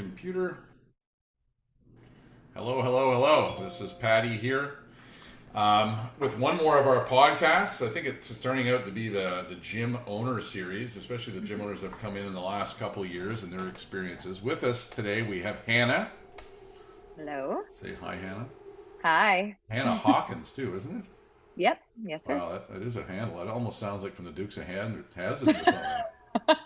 computer. Hello, hello, hello. This is Patty here with one more of our podcasts. I think it's turning out to be the gym owner series, especially the gym owners that have come in the last couple of years and their experiences. With us today, we have Hanna. Hello. Say hi, Hanna. Hi. Hanna Hawkins, too, isn't it? Yep. Yes, sir. Wow, that is a handle. It almost sounds like from the Dukes of Hazzard or something.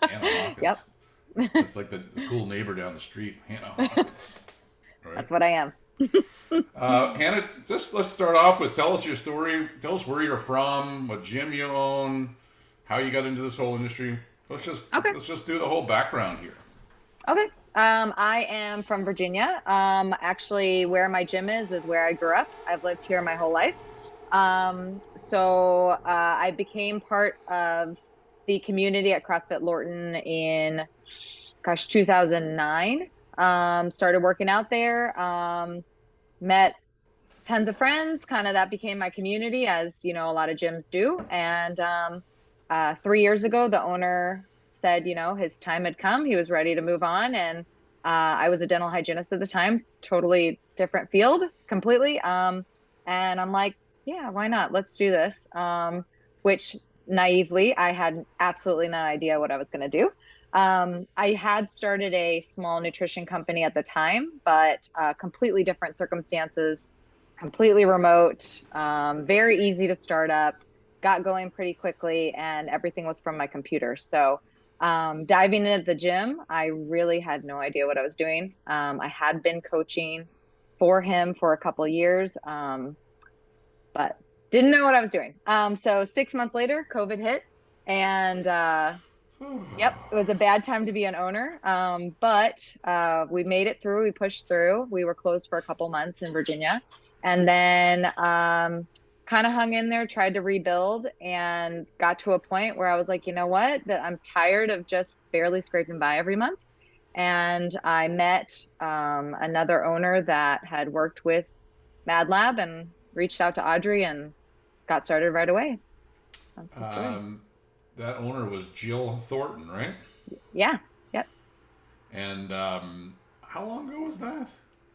Hanna Yep. Hawkins. It's like the cool neighbor down the street, Hanna Hawkins. Right? That's what I am. Hanna, just let's start off with tell us your story. Tell us where you're from, what gym you own, how you got into this whole industry. Let's just Okay. let's just do the whole background here. Okay. I am from Virginia. Actually, where my gym is where I grew up. I've lived here my whole life. I became part of the community at CrossFit Lorton in, 2009. Started working out there. Met tons of friends. Kind of that became my community, as you know, a lot of gyms do. And 3 years ago, the owner said, his time had come. He was ready to move on, and I was a dental hygienist at the time. Totally different field, completely. And I'm like, yeah, why not? Let's do this. Which naively, I had absolutely no idea what I was going to do. I had started a small nutrition company at the time, but completely different circumstances, completely remote, very easy to start up, got going pretty quickly, and everything was from my computer. So diving into the gym, I really had no idea what I was doing. I had been coaching for him for a couple of years, but didn't know what I was doing. So 6 months later, COVID hit, and yep, it was a bad time to be an owner. But we made it through. We pushed through. We were closed for a couple months in Virginia, and then kind of hung in there, tried to rebuild, and got to a point where I was like, you know what? That I'm tired of just barely scraping by every month. And I met another owner that had worked with Madlab and reached out to Audrey and got started right away. That's the story. That owner was Jill Thornton, right? Yeah. Yep. And how long ago was that?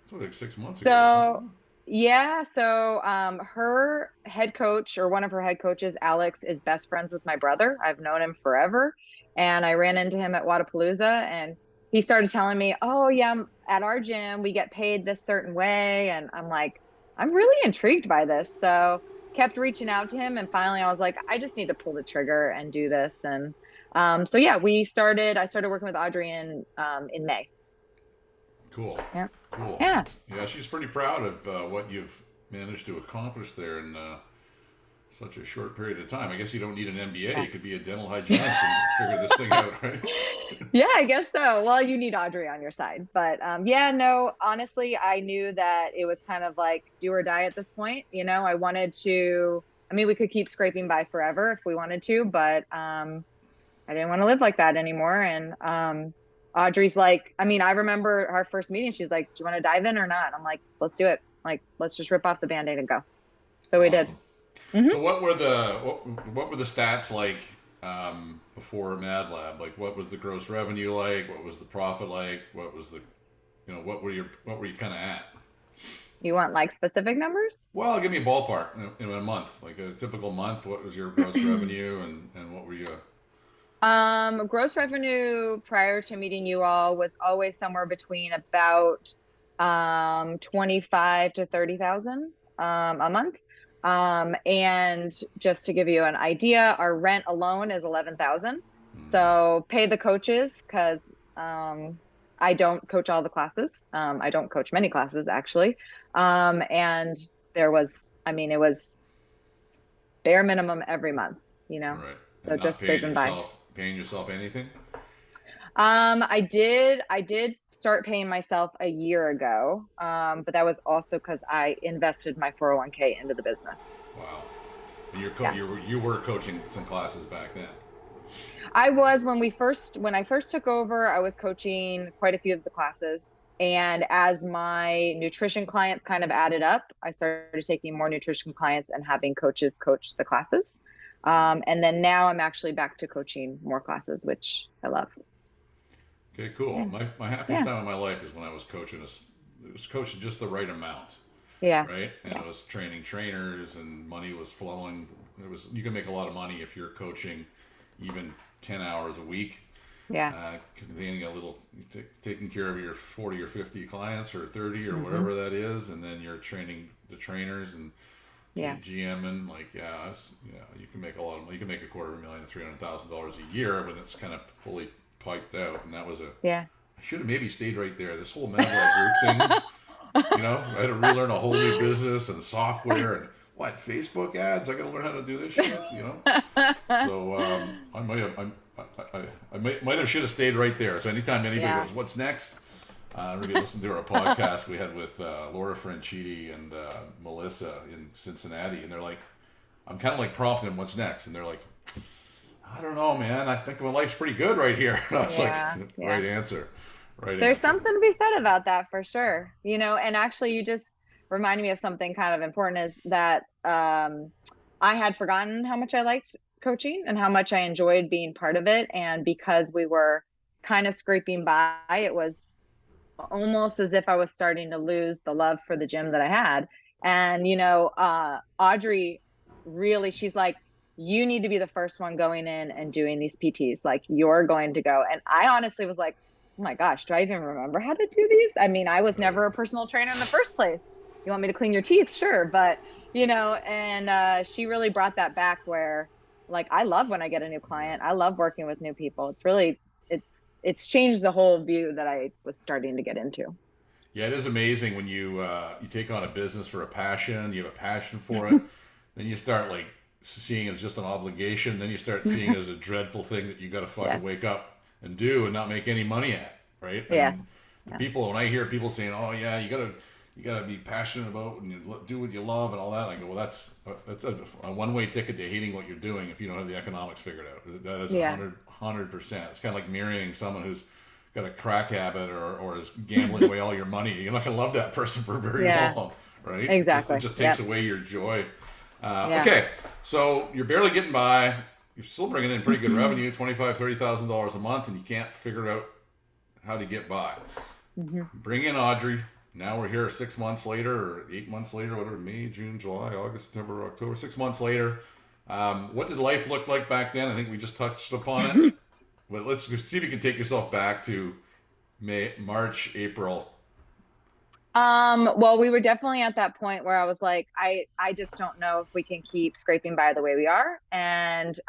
It's like 6 months ago or So something. yeah, so her head coach, or one of her head coaches, Alex, is best friends with my brother. I've known him forever. And I ran into him at Wadapalooza, and he started telling me, oh yeah, at our gym we get paid this certain way. And I'm like, I'm really intrigued by this. So kept reaching out to him, and finally I was like, I just need to pull the trigger and do this. And so yeah, I started working with Audrey in May. Cool, Yeah. cool. Yeah. Yeah, she's pretty proud of what you've managed to accomplish there in such a short period of time. I guess you don't need an MBA. You could be a dental hygienist and figure this thing out, right? Yeah, I guess so. Well, you need Audrey on your side. But yeah, no, honestly, I knew that it was kind of like do or die at this point. I wanted to, I mean, we could keep scraping by forever if we wanted to, but I didn't want to live like that anymore. And Audrey's like, I mean, I remember our first meeting. She's like, do you want to dive in or not? I'm like, let's do it. Like, let's just rip off the Band-Aid and go. So we did. Awesome. Hmm. So what were the stats like before Madlab? Like, what was the gross revenue like? What was the profit like? What was the what were you kind of at? You want like specific numbers? Well, give me a ballpark in a month, like a typical month. What was your gross revenue, and what were you? Gross revenue prior to meeting you all was always somewhere between about 25 to 30,000 a month. And just to give you an idea, our rent alone is 11,000. Hmm. So pay the coaches because I don't coach all the classes. I don't coach many classes actually. And it was bare minimum every month, you know. Right, So and not just scraping by. paying yourself anything. I did start paying myself a year ago, but that was also because I invested my 401k into the business. Wow. And Yeah, you were coaching some classes back then. I was when I first took over, I was coaching quite a few of the classes. And as my nutrition clients kind of added up, I started taking more nutrition clients and having coaches coach the classes. And then now I'm actually back to coaching more classes, which I love. Okay, cool. Yeah. My happiest Yeah. time of my life is when I was coaching us. It was coaching just the right amount, Yeah. right? And Yeah. it was training trainers, and money was flowing. It was you can make a lot of money if you're coaching even 10 hours a week. Yeah. Containing a little, taking care of your 40 or 50 clients or 30 or Mm-hmm. whatever that is, and then you're training the trainers and Yeah. GMing. Like, you can make a lot of money. You can make $250,000, $300,000 a year when it's kind of fully piped out. And that was Yeah. I should have maybe stayed right there. This whole Madlab group thing, I had to relearn a whole new business and software and what Facebook ads. I got to learn how to do this shit. So I might have I might have should have stayed right there. So anytime anybody Yeah. goes, "What's next?" Maybe listen to our podcast we had with Laura Franchitti and Melissa in Cincinnati, and they're like, I'm kind of like prompting them, "What's next?" And they're like, "I don't know, man. I think my life's pretty good right here." And I was Yeah. like, Yeah. "Right answer, right There's answer." something to be said about that for sure. And actually you just reminded me of something kind of important is that I had forgotten how much I liked coaching and how much I enjoyed being part of it. And because we were kind of scraping by, it was almost as if I was starting to lose the love for the gym that I had. And, Audrey really, she's like, you need to be the first one going in and doing these PTs. Like, you're going to go. And I honestly was like, oh my gosh, do I even remember how to do these? I mean, I was Right. never a personal trainer in the first place. You want me to clean your teeth? Sure. But, and she really brought that back where, like, I love when I get a new client. I love working with new people. It's changed the whole view that I was starting to get into. Yeah, it is amazing when you take on a business for a passion. You have a passion for it, then you start like seeing it as just an obligation. Then you start seeing it as a dreadful thing that you got to fucking Yes. wake up and do and not make any money at, right? Yes. And the Yeah. people when I hear people saying, "Oh yeah, you gotta be passionate about and you do what you love and all that," I go, "Well, that's a one-way ticket to hating what you're doing if you don't have the economics figured out. That is Yeah. 100%. It's kind of like marrying someone who's got a crack habit or is gambling away all your money. You're not gonna love that person for very Yeah. long, right? It Exactly. just Yep. takes away your joy. Yeah. Okay, so you're barely getting by. You're still bringing in pretty good revenue, $25,000, $30,000 a month, and you can't figure out how to get by. Mm-hmm. Bring in Audrey. Now we're here 6 months later, or 8 months later, whatever, May, June, July, August, September, October, 6 months later. What did life look like back then? I think we just touched upon it. But let's see if you can take yourself back to May, March, April. Well, we were definitely at that point where I was like, I just don't know if we can keep scraping by the way we are. And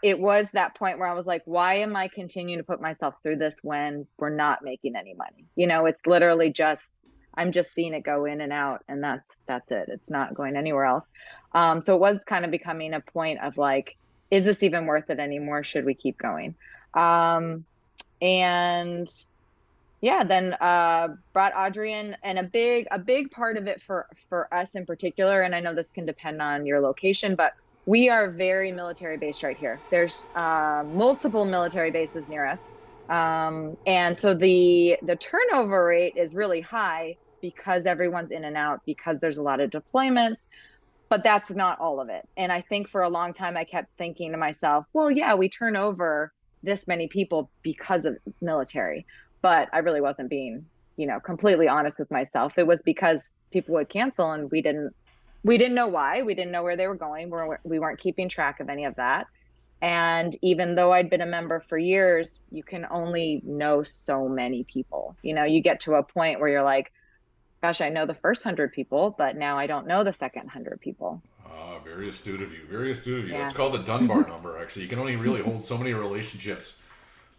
it was that point where I was like, why am I continuing to put myself through this when we're not making any money? It's literally just I'm just seeing it go in and out, and that's it. It's not going anywhere else. So it was kind of becoming a point of like, is this even worth it anymore? Should we keep going? And yeah, then brought Audrey in, and a big part of it for us in particular, and I know this can depend on your location, but we are very military based right here. There's multiple military bases near us, and so the turnover rate is really high because everyone's in and out because there's a lot of deployments, but that's not all of it. And I think for a long time I kept thinking to myself, well, yeah, we turn over this many people because of military, but I really wasn't being, completely honest with myself. It was because people would cancel and we didn't know why. We didn't know where they were going. We weren't keeping track of any of that. And even though I'd been a member for years, you can only know so many people. You get to a point where you're like, gosh, I know the first 100 people, but now I don't know the second 100 people. Very astute of you. Very astute of you. It's Yeah. called the Dunbar number, actually. You can only really hold so many relationships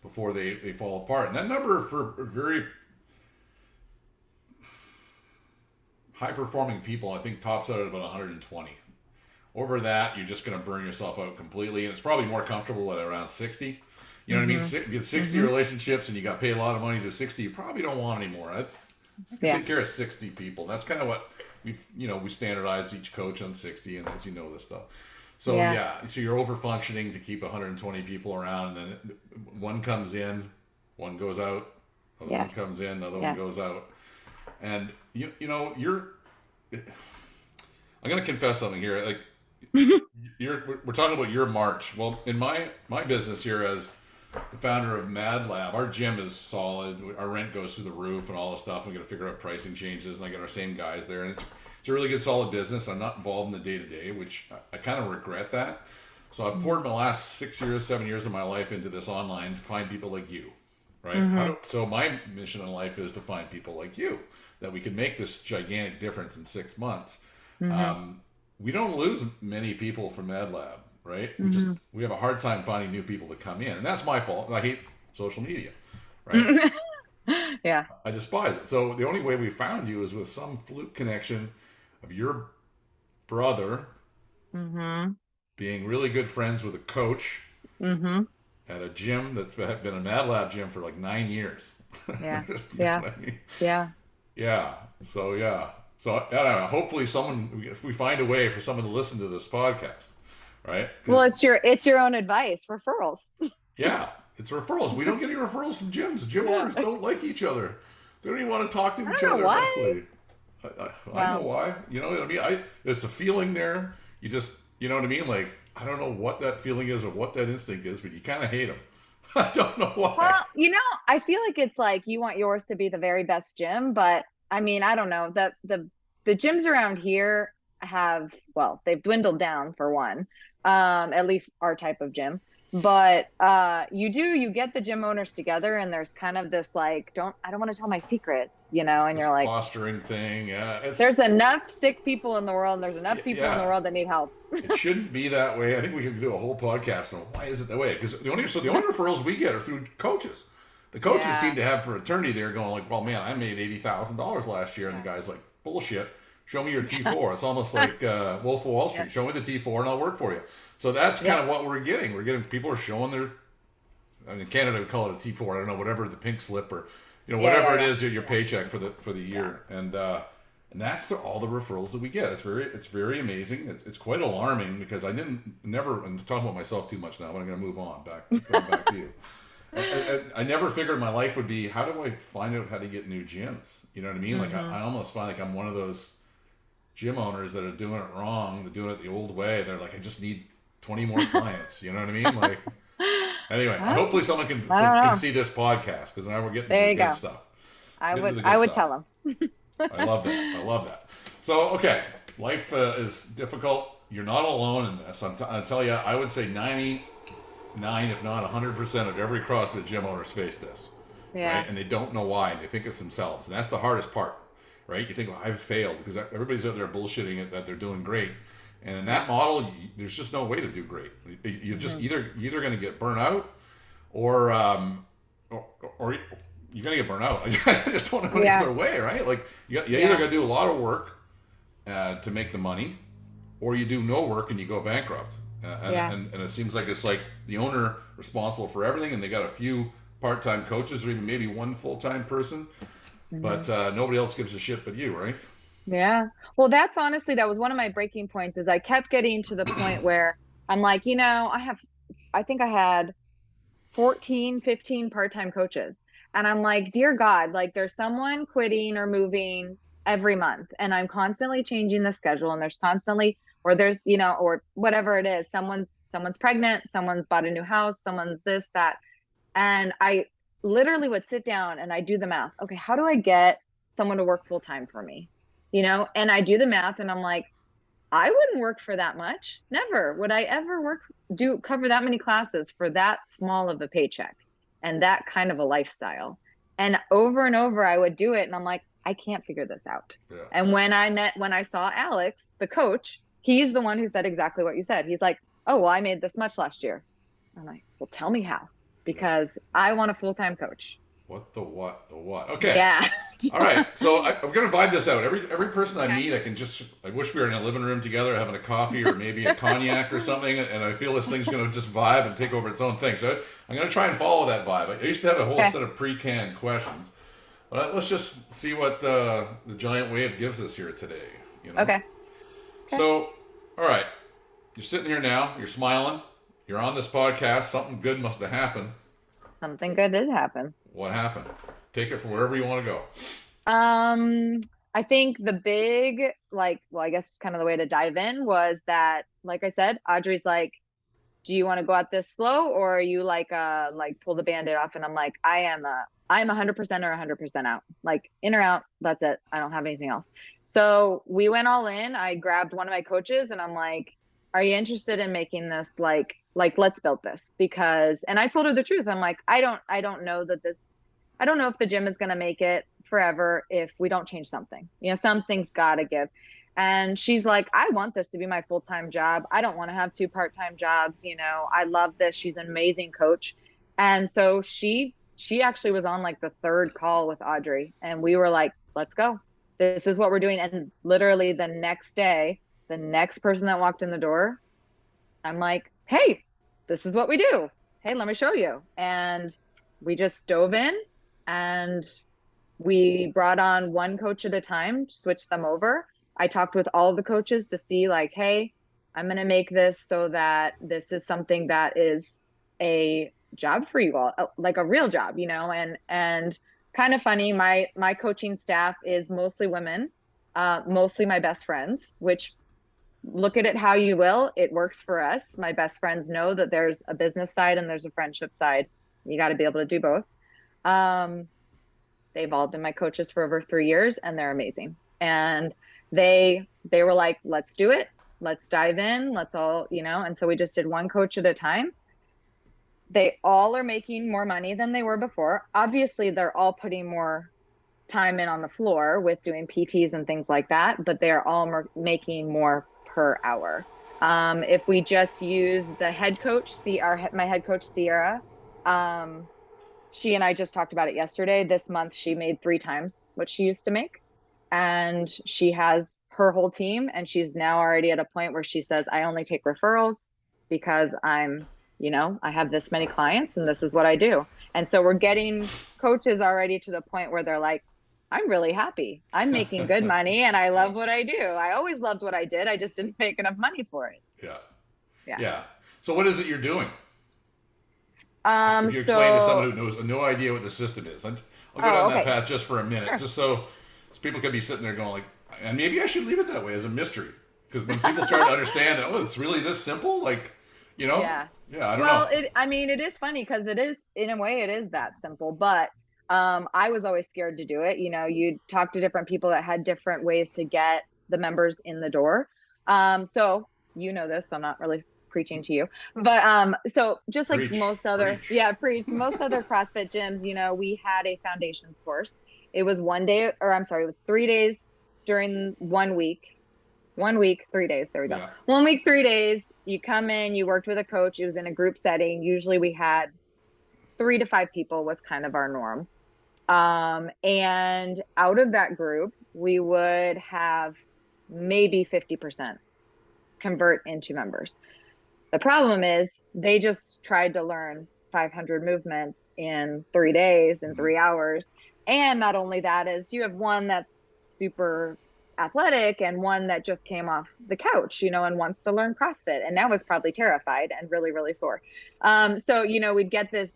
before they fall apart. And that number for very high performing people, I think, tops out at about 120. Over that, you're just going to burn yourself out completely. And it's probably more comfortable at around 60. You know what I mean? Mm-hmm. If you get 60 relationships and you got paid a lot of money to 60, you probably don't want any more. Yeah. Take care of 60 people. That's kind of what we standardize each coach on 60, and as you know this stuff. So so you're over functioning to keep 120 people around, and then one comes in, one goes out, another one comes in, another one goes out, and you're. I'm gonna confess something here. Like we're talking about your March. Well, in my business here as the founder of Madlab. Our gym is solid. Our rent goes through the roof and all this stuff. We got to figure out pricing changes, and I got our same guys there, and it's a really good, solid business. I'm not involved in the day to day, which I kind of regret that. So I've poured my last 6 years, 7 years of my life into this online to find people like you, right? So my mission in life is to find people like you that we can make this gigantic difference in 6 months. We don't lose many people from Madlab, right? We have a hard time finding new people to come in, and that's my fault. I hate social media, right? Yeah. I despise it. So the only way we found you is with some fluke connection of your brother being really good friends with a coach at a gym that's been a Madlab gym for like 9 years. Yeah. You know what I mean? Yeah. So I don't know. Hopefully, if we find a way for someone to listen to this podcast, right? Well, it's your own advice, referrals. Yeah, it's referrals. We don't get any referrals from gyms. Gym owners don't like each other. They don't even want to talk to each other. Why? I know why. You know what I mean? There's a feeling there. You know what I mean? Like, I don't know what that feeling is or what that instinct is, but you kind of hate them. I don't know why. Well, I feel like it's like you want yours to be the very best gym, but I mean, I don't know. The gyms around here they've dwindled down for one. At least our type of gym. But you get the gym owners together, and there's kind of this like, I don't want to tell my secrets, and you're like, posturing thing. Yeah. There's enough sick people in the world, and there's enough people in the world that need help. It shouldn't be that way. I think we could do a whole podcast on why is it that way? Because the only referrals we get are through coaches. The coaches seem to have for attorney there going like, well, man, I made $80,000 last year, and the guy's like, bullshit. Show me your T4. It's almost like Wolf of Wall Street. Show me the T4 and I'll work for you. So that's kind of what we're getting. People are showing in Canada we call it a T4. I don't know, whatever, the pink slip or whatever it is, your paycheck for the year. And that's all the referrals that we get. It's very amazing. It's quite alarming because I'm talking about myself too much now, but I'm going to move on back to you. I never figured my life would be, how do I find out how to get new gyms? You know what I mean? Like I almost find like I'm one of those gym owners that are doing it wrong. They're doing it the old way. They're like, I just need 20 more clients. You know what I mean? Like, anyway, hopefully someone can see this podcast because now we're getting to the good stuff. I would tell them. I love that. So, okay, life is difficult. You're not alone in this. I'll tell you, I would say 99, if not 100% of every CrossFit gym owners face this. Yeah. Right? And they don't know why. They think it's themselves. And that's the hardest part. Right? You think, well, I've failed because everybody's out there bullshitting it that they're doing great. And in that model, there's just no way to do great. You're just either going to get burnt out or you're going to get burnt out. I just don't know any other way, right? Like you either got to do a lot of work to make the money or you do no work and you go bankrupt. And it seems like it's like the owner responsible for everything and they got a few part-time coaches or even maybe one full-time person. But nobody else gives a shit but you, right? Yeah. Well, that was one of my breaking points is I kept getting to the point where I'm like, I think I had 14, 15 part-time coaches. And I'm like, dear God, like there's someone quitting or moving every month. And I'm constantly changing the schedule and there's constantly, or there's, or whatever it is, someone's pregnant, someone's bought a new house, someone's this, that. And I literally would sit down and I do the math. Okay, how do I get someone to work full time for me? And I do the math and I'm like, I wouldn't work for that much. Never would I ever cover that many classes for that small of a paycheck and that kind of a lifestyle. And over I would do it. And I'm like, I can't figure this out. Yeah. And when I saw Alex, the coach, he's the one who said exactly what you said. He's like, oh, well, I made this much last year. I'm like, well, tell me how. Because I want a full-time coach. What the what? Okay. Yeah. All right. So I'm going to vibe this out. Every person I meet, I wish we were in a living room together having a coffee or maybe a cognac or something. And I feel this thing's going to just vibe and take over its own thing. So I'm going to try and follow that vibe. I used to have a whole set of pre-canned questions. But let's just see what the giant wave gives us here today. Okay. So, all right. You're sitting here now. You're smiling. You're on this podcast. Something good must have happened. Something good did happen. What happened? Take it from wherever you want to go. I think the big, I guess kind of the way to dive in was that, like I said, Audrey's like, do you want to go out this slow, or are you like pull the band-aid off? And I'm like, I'm 100% or 100% out, like in or out. That's it. I don't have anything else. So we went all in. I grabbed one of my coaches and I'm like, are you interested in making this like let's build this? Because, and I told her the truth. I'm like, I don't know if the gym is going to make it forever if we don't change something. You know, something's got to give. And she's like, I want this to be my full-time job. I don't want to have 2 part-time jobs. You know, I love this. She's an amazing coach. And so she actually was on like the 3rd call with Audrey, and we were like, let's go. This is what we're doing. And literally the next day, the next person that walked in the door, I'm like, hey, this is what we do. Hey, let me show you. And we just dove in, and we brought on one coach at a time, switched them over. I talked with all the coaches to see like, hey, I'm going to make this so that this is something that is a job for you all, like a real job, you know. And kind of funny, my coaching staff is mostly women, mostly my best friends, which, look at it how you will, it works for us. My best friends know that there's a business side and there's a friendship side. You got to be able to do both. They've all been my coaches for over 3 years, and they're amazing. And they were like, let's do it. Let's dive in. Let's all, you know. And so we just did one coach at a time. They all are making more money than they were before. Obviously, they're all putting more time in on the floor with doing PTs and things like that, but they're all making more per hour. If we just use the head coach, my head coach, Sierra, she and I just talked about it yesterday. This month, she made 3 times what she used to make. And she has her whole team, and she's now already at a point where she says, I only take referrals because I'm, you know, I have this many clients and this is what I do. And so we're getting coaches already to the point where they're like, I'm really happy. I'm making good money and I love what I do. I always loved what I did. I just didn't make enough money for it. Yeah. So what is it you're doing? If you explain to someone who knows no idea what the system is, I'll go down that path just for a minute, just so people could be sitting there going like, and maybe I should leave it that way as a mystery, because when people start to understand, oh, it's really this simple, like, you know, I don't know. Well, it is funny because it is, in a way, it is that simple, but I was always scared to do it. You know, you'd talk to different people that had different ways to get the members in the door. So you know this, so I'm not really preaching to you, but so just like most other CrossFit gyms, you know, we had a foundations course. It was 1 day, or I'm sorry, it was 3 days during 1 week. 1 week, 3 days. There we go. Yeah. 1 week, 3 days. You come in, you worked with a coach. It was in a group setting. Usually we had 3 to 5 people was kind of our norm. And out of that group, we would have maybe 50% convert into members. The problem is they just tried to learn 500 movements in 3 days, in 3 hours. And not only that is you have one that's super athletic and one that just came off the couch, you know, and wants to learn CrossFit. And now is probably terrified and really, really sore. So, you know, we'd get this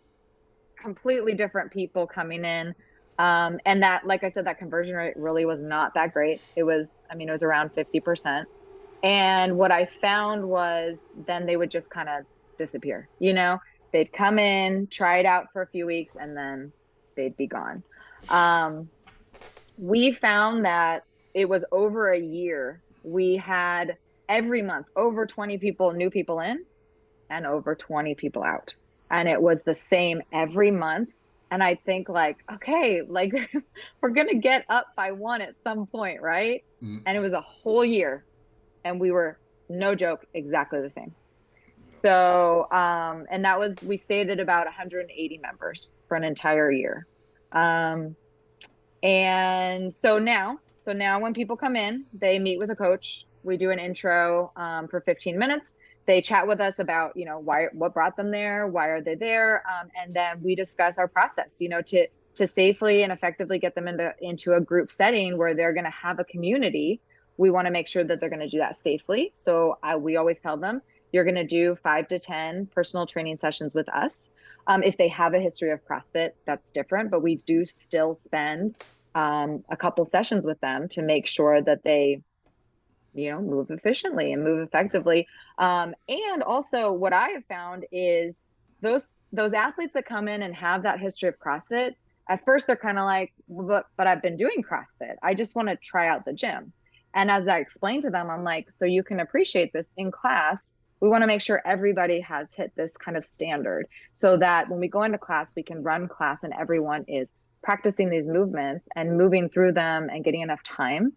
completely different people coming in. And that, like I said, that conversion rate really was not that great. It was around 50%. And what I found was then they would just kind of disappear, you know, they'd come in, try it out for a few weeks, and then they'd be gone. We found that it was over a year. We had every month over 20 new people in and over 20 people out. And it was the same every month. And I think like, okay, like we're going to get up by 1 at some point, right? Mm. And it was a whole year. And we were, no joke, exactly the same. So, and that was, we stayed at about 180 members for an entire year. And so now when people come in, they meet with a coach. We do an intro for 15 minutes. They chat with us about, you know, what brought them there, why are they there, and then we discuss our process, you know, to safely and effectively get them into a group setting where they're going to have a community. We want to make sure that they're going to do that safely. So we always tell them, you're going to do 5 to 10 personal training sessions with us. If they have a history of CrossFit, that's different, but we do still spend a couple sessions with them to make sure that they move efficiently and move effectively. And also what I have found is those athletes that come in and have that history of CrossFit, at first they're kind of like, well, but I've been doing CrossFit. I just want to try out the gym. And as I explained to them, I'm like, so you can appreciate this in class. We want to make sure everybody has hit this kind of standard so that when we go into class, we can run class and everyone is practicing these movements and moving through them and getting enough time.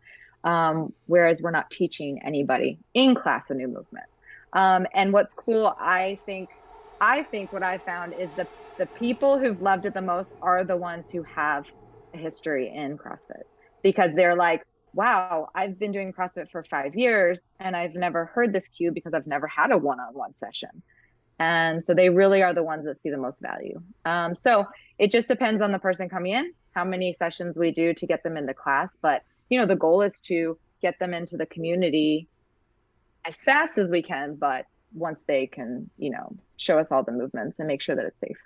Whereas we're not teaching anybody in class a new movement. And what's cool, I think what I found is the people who've loved it the most are the ones who have a history in CrossFit, because they're like, wow, I've been doing CrossFit for 5 years and I've never heard this cue because I've never had a one-on-one session. And so they really are the ones that see the most value. So it just depends on the person coming in, how many sessions we do to get them into class. But, the goal is to get them into the community as fast as we can, but once they can, show us all the movements and make sure that it's safe.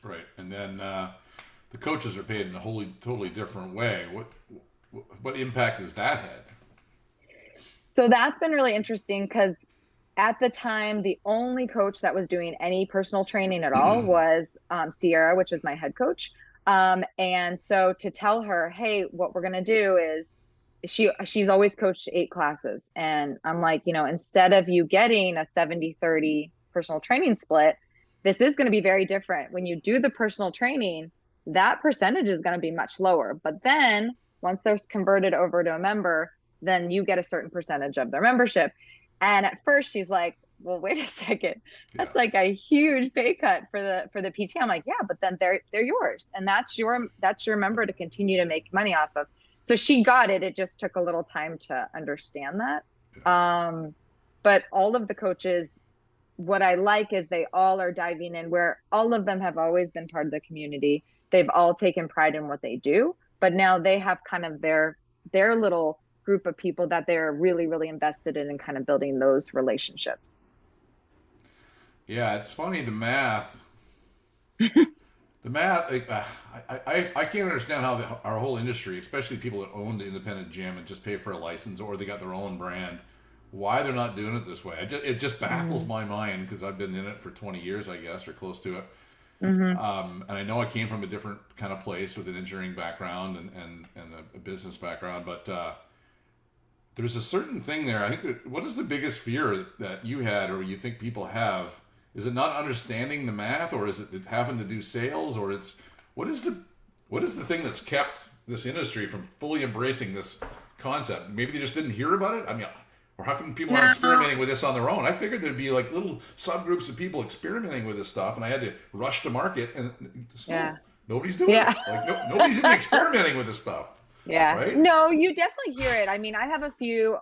Right. And then the coaches are paid in a totally different way. What impact has that had? So that's been really interesting because at the time, the only coach that was doing any personal training at all was Sierra, which is my head coach. And so to tell her, hey, what we're going to do is she's always coached 8 classes. And I'm like, instead of you getting a 70-30 personal training split, this is going to be very different. When you do the personal training, that percentage is going to be much lower. But then once they're converted over to a member, then you get a certain percentage of their membership. And at first she's like, well, wait a second. That's like a huge pay cut for the PT. I'm like, yeah, but then they're yours. And that's your member to continue to make money off of. So she got it. It just took a little time to understand that. But all of the coaches, what I like is they all are diving in, where all of them have always been part of the community. They've all taken pride in what they do, but now they have kind of their little group of people that they're really, really invested in and kind of building those relationships. Yeah, it's funny, the math. The math, I can't understand how our whole industry, especially people that own the independent gym and just pay for a license or they got their own brand, why they're not doing it this way. It just baffles my mind because I've been in it for 20 years, I guess, or close to it. And I know I came from a different kind of place with an engineering background and a business background, but there's a certain thing there. I think what is the biggest fear that you had or you think people have? Is it not understanding the math, or is it having to do sales, or what is the thing that's kept this industry from fully embracing this concept? Maybe they just didn't hear about it. I mean, or how come people aren't experimenting with this on their own? I figured there'd be like little subgroups of people experimenting with this stuff, and I had to rush to market, and still, nobody's doing it. Like nobody's even experimenting with this stuff. Yeah. Right? No, you definitely hear it. I mean, I have a few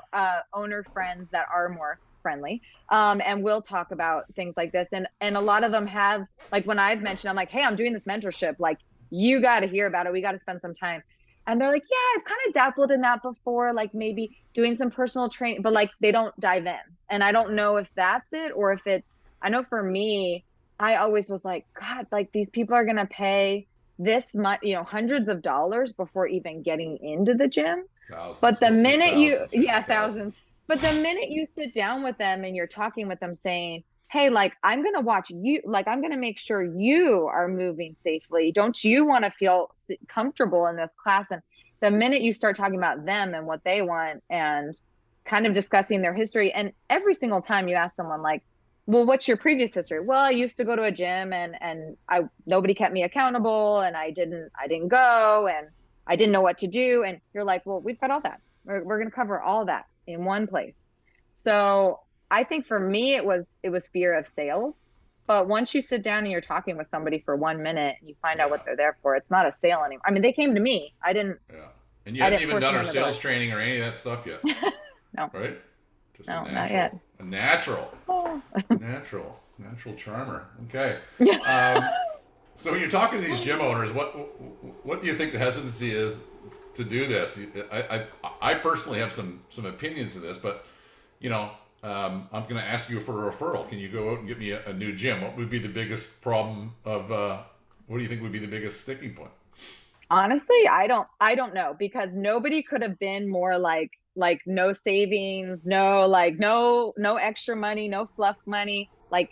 owner friends that are more friendly, and we'll talk about things like this. And a lot of them have, like when I've mentioned, I'm like, hey, I'm doing this mentorship. Like, you got to hear about it. We got to spend some time. And they're like, yeah, I've kind of dabbled in that before, like maybe doing some personal training, but like they don't dive in. And I don't know if that's it or if it's, I know for me, I always was like, God, like these people are going to pay this much, hundreds of dollars before even getting into the gym. Thousands. But the minute thousands. Thousands. But the minute you sit down with them and you're talking with them saying, hey, like, I'm going to watch you, like, I'm going to make sure you are moving safely. Don't you want to feel comfortable in this class? And the minute you start talking about them and what they want and kind of discussing their history, and every single time you ask someone like, well, what's your previous history? Well, I used to go to a gym and nobody kept me accountable and I didn't go and I didn't know what to do. And you're like, well, we've got all that. We're going to cover all that in one place. So I think for me, it was fear of sales. But once you sit down and you're talking with somebody for 1 minute and you find out what they're there for, it's not a sale anymore. I mean, they came to me. I didn't. Yeah. And you hadn't even done our sales training or any of that stuff yet. No. Right? Just no, a natural. not yet. A natural. Oh. Natural charmer. Okay. So when you're talking to these gym owners, what do you think the hesitancy is to do this? I personally have some opinions of this, but I'm going to ask you for a referral. Can you go out and get me a new gym? What would be the biggest problem of? What do you think would be the biggest sticking point? Honestly, I don't know, because nobody could have been more like like no savings, no extra money, no fluff money. Like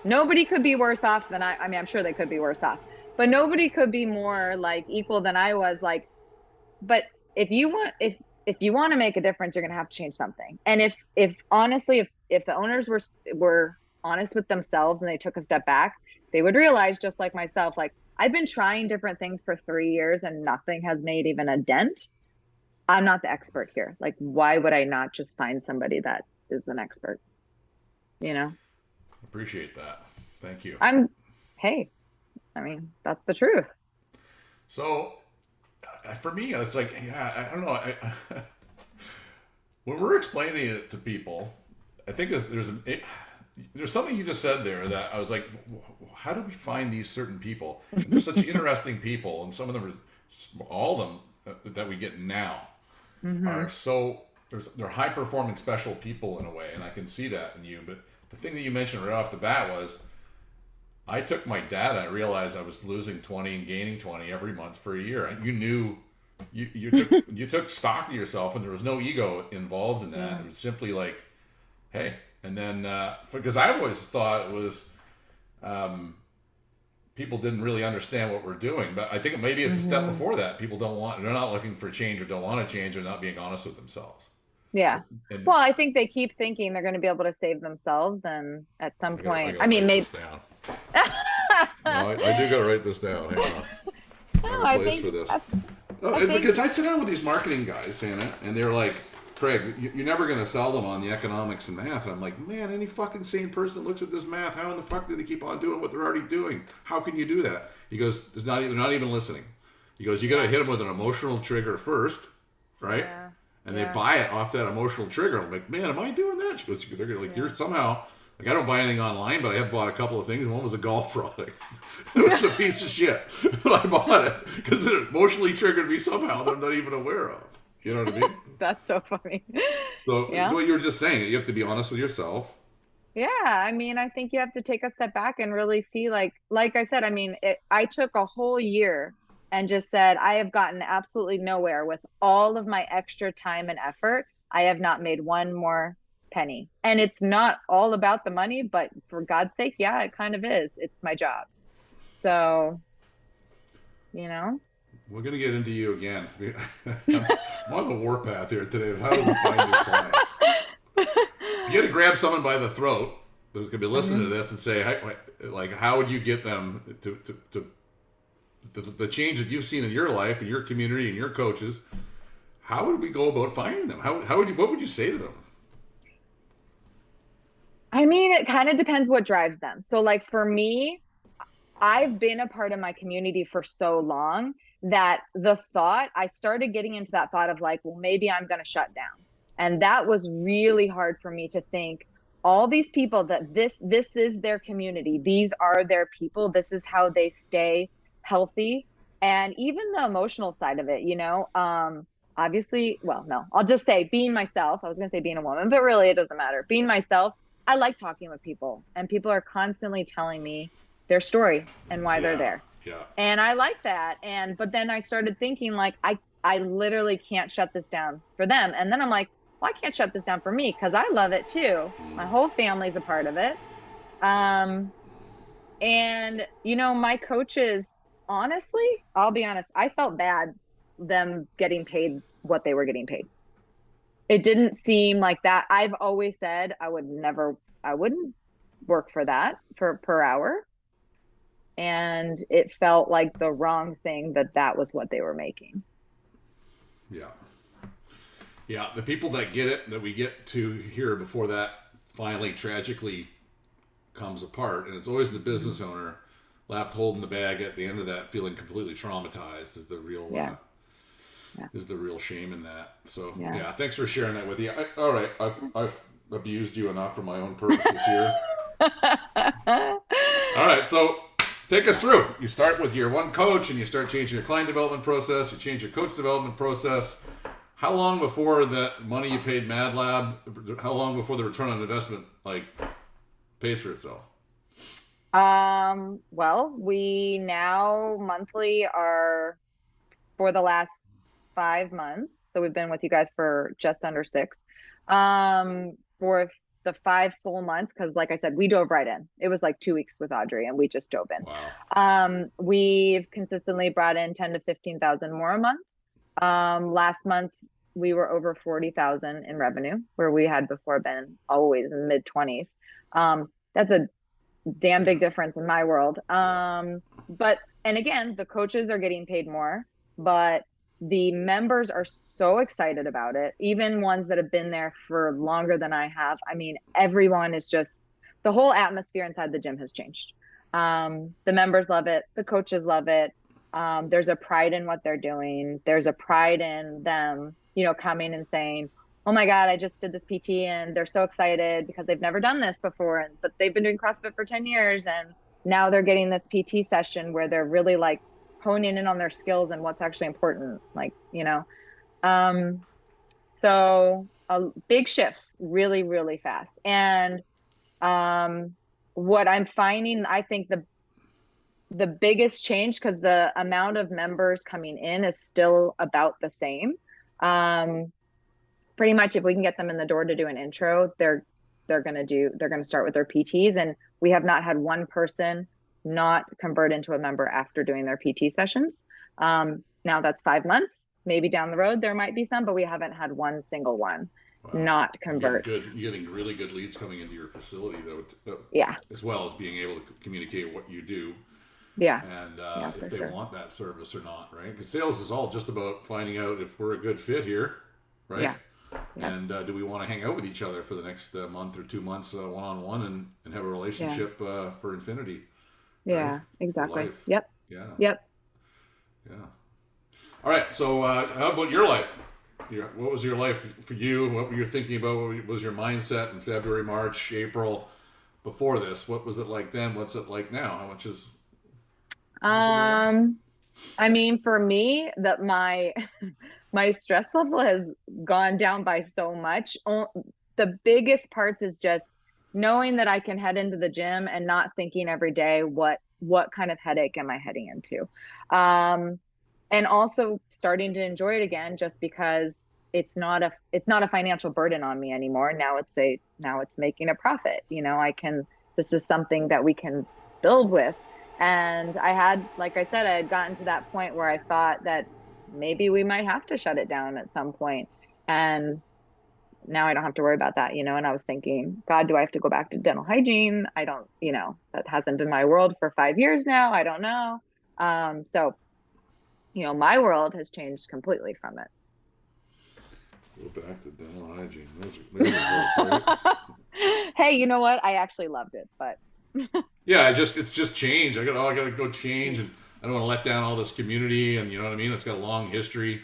nobody could be worse off than I mean, I'm sure they could be worse off, but nobody could be more like equal than I was. Like, but if you want to make a difference, you're going to have to change something. And if honestly, if the owners were honest with themselves and they took a step back, they would realize, just like myself, like I've been trying different things for 3 years and nothing has made even a dent. I'm not the expert here. Like, why would I not just find somebody that is an expert? You know, Appreciate that. Thank you. Hey, I mean, that's the truth. So for me, it's like, yeah, I don't know. When we're explaining it to people, I think there's something you just said there that I was like, how do we find these certain people? And they're such interesting people, and some of them are, all of them that we get now are so, they're high performing special people in a way, and I can see that in you. But the thing that you mentioned right off the bat was, I took my data. I realized I was losing 20 and gaining 20 every month for a year. And you knew, you took stock of yourself, and there was no ego involved in that. It was simply like, hey. And then because I always thought it was people didn't really understand what we're doing, but I think maybe it's a step before that. People they're not looking for change or don't want to change, or not being honest with themselves. Yeah. And Well, I think they keep thinking they're going to be able to save themselves, and at some point, I mean, maybe. No, I do got to write this down. Hang on. I have a place for this. Because I sit down with these marketing guys, Hanna, and they're like, Craig, you're never going to sell them on the economics and math. And I'm like, man, any fucking sane person that looks at this math, how in the fuck do they keep on doing what they're already doing? How can you do that? He goes, they're not even listening. He goes, you got to hit them with an emotional trigger first, right? Yeah. And they buy it off that emotional trigger. I'm like, man, am I doing that? She goes, they're like, you're somehow, like, I don't buy anything online, but I have bought a couple of things. One was a golf product. It was a piece of shit, but I bought it because it emotionally triggered me somehow that I'm not even aware of. You know what I mean? That's so funny. So it's what you were just saying. You have to be honest with yourself. Yeah, I mean, I think you have to take a step back and really see, like I said, I mean, I took a whole year and just said, I have gotten absolutely nowhere with all of my extra time and effort. I have not made one more penny. And it's not all about the money, but for God's sake, yeah, it kind of is. It's my job. So, you know. We're going to get into you again. I'm on the warpath here today of how do we find new clients. If you had to grab someone by the throat who's going to be listening to this and say, like, how would you get them to the change that you've seen in your life and your community and your coaches? How would we go about finding them? What would you say to them? I mean, it kind of depends what drives them. So, like, for me, I've been a part of my community for so long that I started getting into that thought of like, well, maybe I'm going to shut down. And that was really hard for me to think, all these people that this is their community. These are their people. This is how they stay healthy. And even the emotional side of it, you know, obviously, well, no, I'll just say being myself. I was going to say being a woman, but really it doesn't matter. Being myself, I like talking with people, and people are constantly telling me their story and why they're there. Yeah. And I like that. But then I started thinking, like, I literally can't shut this down for them. And then I'm like, well, I can't shut this down for me because I love it too. My whole family's a part of it. And, you know, my coaches, honestly, I'll be honest, I felt bad them getting paid what they were getting paid. It didn't seem like that. I've always said I wouldn't work for that per hour. And it felt like the wrong thing that was what they were making. Yeah. Yeah, the people that get it, that we get to hear before that finally tragically comes apart, and it's always the business owner left holding the bag at the end of that, feeling completely traumatized, is the real is the real shame in that. So yeah, thanks for sharing that with you. All right, I've abused you enough for my own purposes here. All right, so take us through. You start with your one coach, and you start changing your client development process. You change your coach development process. How long before that money you paid Madlab? How long before the return on investment pays for itself? Well, we now monthly are, for the last 5 months. So we've been with you guys for just under 6. For the 5 full months, because like I said, we dove right in. It was like 2 weeks with Audrey and we just dove in. Wow. We've consistently brought in 10 to 15,000 more a month. Last month we were over 40,000 in revenue, where we had before been always in the mid 20s. That's a damn big difference in my world. But, and again, the coaches are getting paid more, but the members are so excited about it. Even ones that have been there for longer than I have. I mean, everyone is just, the whole atmosphere inside the gym has changed. The members love it. The coaches love it. There's a pride in what they're doing. There's a pride in them, coming and saying, oh my God, I just did this PT and they're so excited because they've never done this before. But they've been doing CrossFit for 10 years. And now they're getting this PT session where they're really like honing in on their skills and what's actually important. So big shifts really, really fast. And what I'm finding, I think the biggest change, because the amount of members coming in is still about the same. Pretty much if we can get them in the door to do an intro, they're going to start with their PTs. And we have not had one person not convert into a member after doing their PT sessions. Now that's 5 months. Maybe down the road there might be some, but we haven't had one single one not convert. You're getting really good leads coming into your facility, though. Yeah. As well as being able to communicate what you do. Yeah. And if they want that service or not, right? Because sales is all just about finding out if we're a good fit here, right? Yeah. And do we want to hang out with each other for the next month or 2 months one-on-one and have a relationship for infinity? Yeah, right? exactly. Yep. Yeah. Yep. Yeah. All right. So how about your life? What was your life for you? What were you thinking about? What was your mindset in February, March, April before this? What was it like then? What's it like now? How much is... I mean, for me, that my stress level has gone down by so much. The biggest parts is just knowing that I can head into the gym and not thinking every day, what kind of headache am I heading into? And also starting to enjoy it again, just because it's not a financial burden on me anymore. Now it's making a profit. This is something that we can build with. And like I said, I had gotten to that point where I thought that maybe we might have to shut it down at some point. And now I don't have to worry about that, and I was thinking, God, do I have to go back to dental hygiene? I don't, that hasn't been my world for 5 years now. I don't know. So, my world has changed completely from it. Go back to dental hygiene. Those are great. Hey, you know what? I actually loved it, but yeah, it's just change. I gotta go change, and I don't want to let down all this community, and you know what I mean? It's got a long history.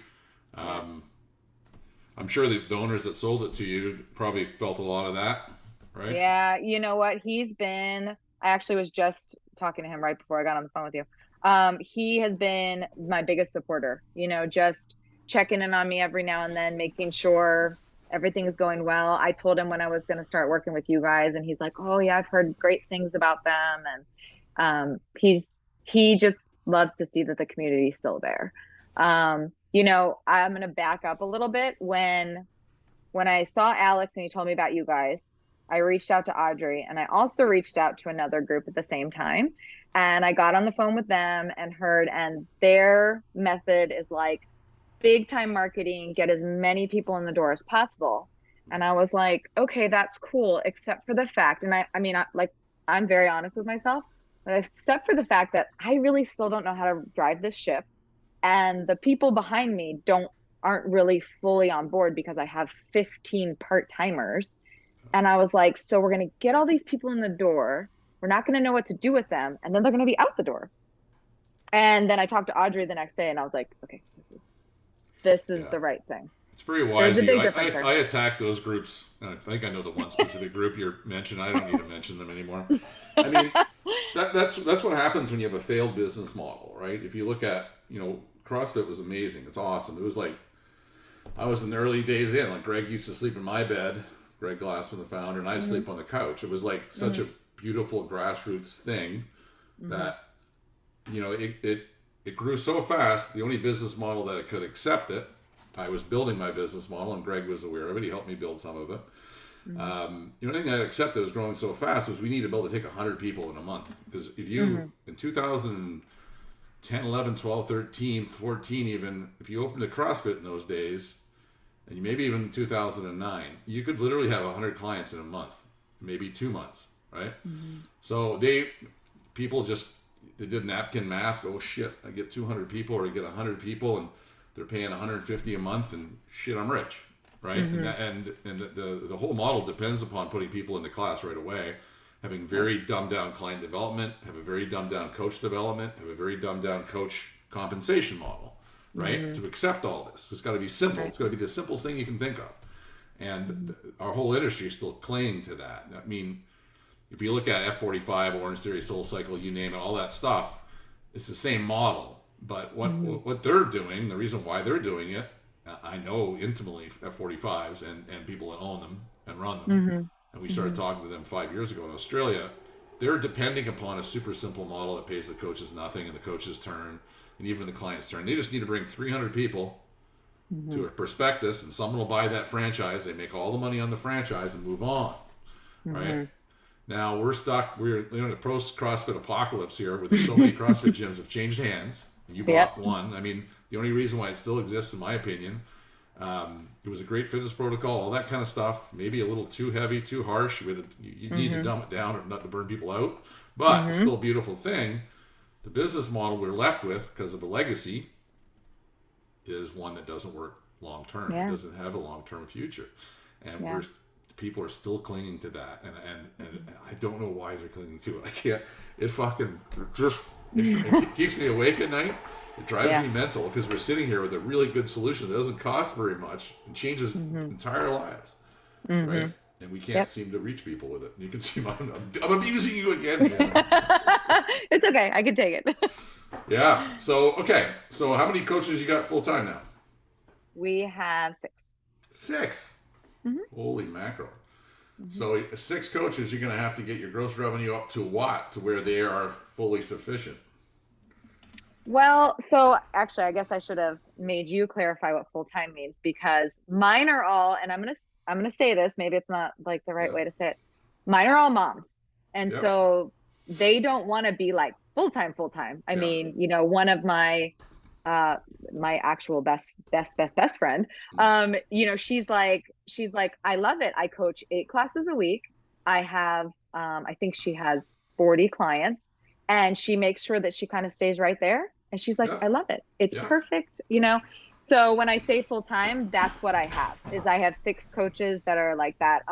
I'm sure the owners that sold it to you probably felt a lot of that, right? Yeah, you know what? I actually was just talking to him right before I got on the phone with you. He has been my biggest supporter, just checking in on me every now and then, making sure everything is going well. I told him when I was going to start working with you guys, and he's like, oh yeah, I've heard great things about them. And he just loves to see that the community is still there. I'm going to back up a little bit. When I saw Alex and he told me about you guys, I reached out to Audrey, and I also reached out to another group at the same time. And I got on the phone with them and their method is like big time marketing, get as many people in the door as possible. And I was like, okay, that's cool, except for the fact, and I'm very honest with myself, except for the fact that I really still don't know how to drive this ship. And the people behind me aren't really fully on board because I have 15 part-timers. And I was like, so we're going to get all these people in the door. We're not going to know what to do with them. And then they're going to be out the door. And then I talked to Audrey the next day and I was like, okay, this is the right thing. It's very wise. I attack those groups. I think I know the one specific group you're mentioning. I don't need to mention them anymore. I mean, that's what happens when you have a failed business model, right? If you look at, CrossFit was amazing. It's awesome. It was like, I was in the early days in, like Greg used to sleep in my bed, Greg Glassman, the founder, and I'd sleep on the couch. It was like such a beautiful grassroots thing that, it grew so fast. The only business model that it could accept it I was building my business model, and Greg was aware of it. He helped me build some of it. Mm-hmm. The only thing I accepted that was growing so fast was we needed to be able to take 100 people in a month. Because if you, in 2010, 11, 12, 13, 14 even, if you opened a CrossFit in those days, and maybe even 2009, you could literally have 100 clients in a month, maybe 2 months, right? So people they did napkin math. Oh shit, I get 200 people, or I get 100 people, and they're paying 150 a month, and shit, I'm rich, right? And the whole model depends upon putting people into class right away, having very dumbed down client development, have a very dumbed down coach development, have a very dumbed down coach compensation model. Right? To accept all this. It's got to be simple. It's got to be the simplest thing you can think of. And our whole industry is still clinging to that. I mean, if you look at F45, Orange Theory, Soul Cycle, you name it, all that stuff, it's the same model. But what they're doing, the reason why they're doing it, I know intimately F45s and people that own them and run them. And we started talking to them 5 years ago in Australia. They're depending upon a super simple model that pays the coaches nothing and the coaches turn. And even the client's turn. They just need to bring 300 people to a prospectus, and someone will buy that franchise. They make all the money on the franchise and move on. Right? Now we're stuck. We're in a post-CrossFit apocalypse here, where there's so many CrossFit gyms have changed hands. And you bought one. I mean, the only reason why it still exists, in my opinion, it was a great fitness protocol, all that kind of stuff. Maybe a little too heavy, too harsh. You need to dumb it down, or not to burn people out. But it's still a beautiful thing. The business model we're left with, because of the legacy, is one that doesn't work long term. It doesn't have a long term future, and people are still clinging to that. And I don't know why they're clinging to it. I can't. It fucking it keeps me awake at night. It drives me mental, because we're sitting here with a really good solution that doesn't cost very much and changes entire lives, right? And we can't seem to reach people with it. You can see I'm abusing you again. It's okay. I can take it. Yeah. So, okay. So how many coaches you got full time now? We have 6. 6? Holy mackerel. So 6 coaches, you're going to have to get your gross revenue up to what? To where they are fully sufficient? Well, so actually, I guess I should have made you clarify what full time means, because mine are all, and I'm gonna say this, maybe it's not like the right way to say it. Mine are all moms. And so they don't want to be like full time. I mean, one of my actual best friend, she's like, I love it. I coach 8 classes a week. I have, I think she has 40 clients, and she makes sure that she kind of stays right there. And she's like, I love it. It's perfect. So when I say full time, that's what I have. Is I have 6 coaches that are like that.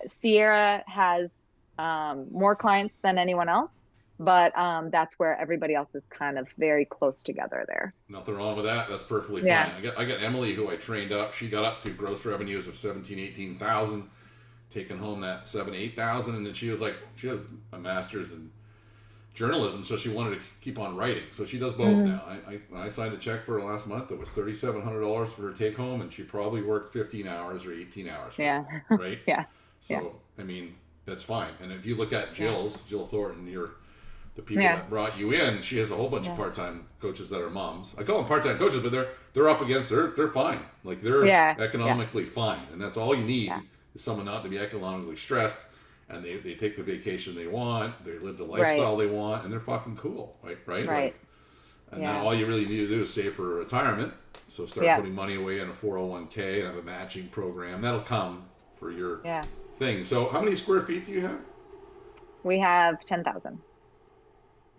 Sierra has more clients than anyone else, but that's where everybody else is kind of very close together there. Nothing wrong with that. That's perfectly fine. I got Emily, who I trained up. She got up to gross revenues of 18,000, taking home that 8,000, and then she was like, she has a master's in journalism, so she wanted to keep on writing. So she does both now. I signed a check for her last month. It was $3,700 for her take home, and she probably worked 15 hours or 18 hours. Right? So I mean, that's fine. And if you look at Jill Thornton, the people that brought you in, she has a whole bunch of part-time coaches that are moms. I call them part-time coaches, but they're up against they're fine. Like they're economically fine, and that's all you need is someone not to be economically stressed. And they take the vacation they want, they live the lifestyle they want, and they're fucking cool, right? Like, and now all you really need to do is save for retirement. So start putting money away in a 401k and have a matching program. That'll come for your thing. So how many square feet do you have? We have 10,000.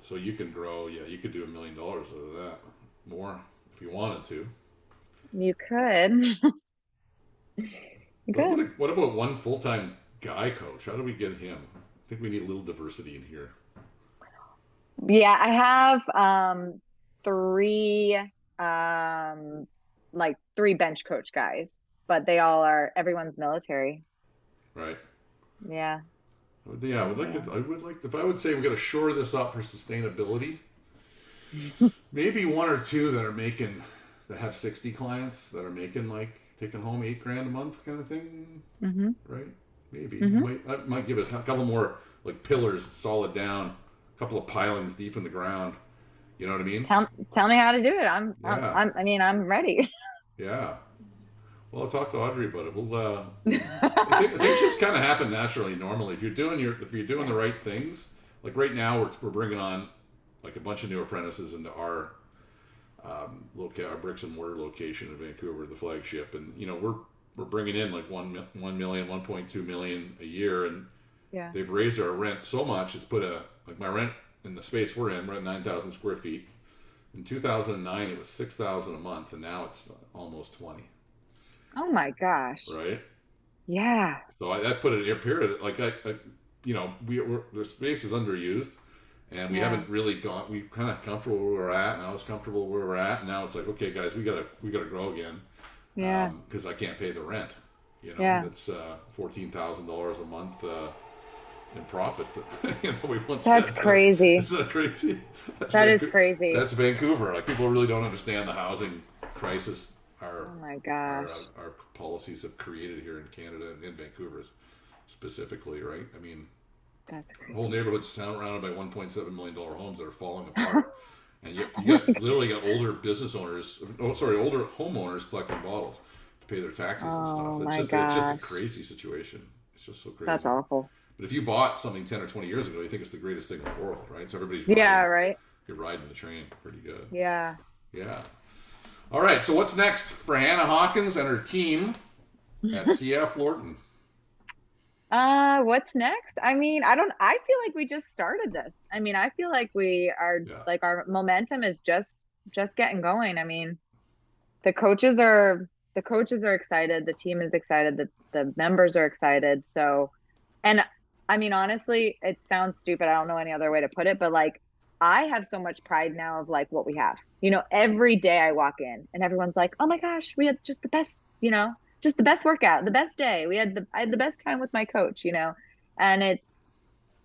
So you can grow, you could do $1 million out of that. More if you wanted to. You could. What about one full-time guy coach? How do we get him? I think we need a little diversity in here. Yeah, I have 3 3 bench coach guys, but everyone's military. Right. Yeah. I would say we got to shore this up for sustainability. Maybe 1 or 2 that have 60 clients that are making like taking home $8,000 a month kind of thing. Right. Maybe I might give it a couple more like pillars solid down, a couple of pilings deep in the ground. You know what I mean? Tell me how to do it. I'm ready. Yeah. Well, I'll talk to Audrey about it. We'll. I think things just kind of happen naturally. Normally, if you're doing the right things, like right now, we're bringing on like a bunch of new apprentices into our our bricks and mortar location in Vancouver, the flagship, and we're bringing in like 1.2 million a year, and Yeah. they've raised our rent so much. It's put like my rent in the space we're at 9,000 square feet. In 2009, it was 6,000 a month, and now it's almost 20. Oh my gosh. Right. Yeah. So that put it in a period like the space is underused, and we Yeah. haven't really we kind of comfortable where we're at. Now it's comfortable where we're at. And now it's like, okay, guys, we gotta grow again. Yeah. Because I can't pay the rent. Yeah. That's $14,000 a month in profit. We want That's crazy. Isn't that crazy? That is crazy. That's Vancouver. Like people really don't understand the housing crisis. Oh my gosh. Our policies have created here in Canada and in Vancouver specifically, right? I mean, That's crazy. the whole neighborhood's surrounded by $1.7 million homes that are falling apart. And you literally got older older homeowners collecting bottles to pay their taxes and stuff. It's just a crazy situation. It's just so crazy. That's awful. But if you bought something 10 or 20 years ago, you think it's the greatest thing in the world, right? So everybody's right. You're riding the train pretty good. Yeah. Yeah. All right. So what's next for Hanna Hawkins and her team at CF Lorton? What's next? I mean, I feel like we just started this. I mean, I feel like we are like our momentum is just getting going. I mean, the coaches are excited, the team is excited, the members are excited. So, and I mean, honestly, it sounds stupid. I don't know any other way to put it, but like I have so much pride now of like what we have. Every day I walk in and everyone's like, "Oh my gosh, we had just the best, just the best workout, the best day. I had the best time with my coach, and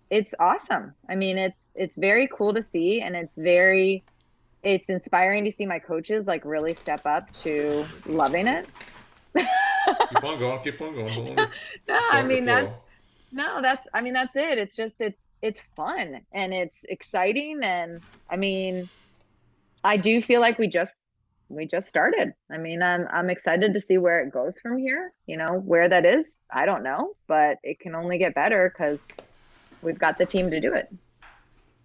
it's awesome. I mean, it's very cool to see, and it's inspiring to see my coaches like really step up to loving it. Keep on going. That's it. It's just, it's fun and it's exciting. And I mean, I do feel like we just started. I mean, I'm excited to see where it goes from here. Where that is, I don't know, but it can only get better because we've got the team to do it.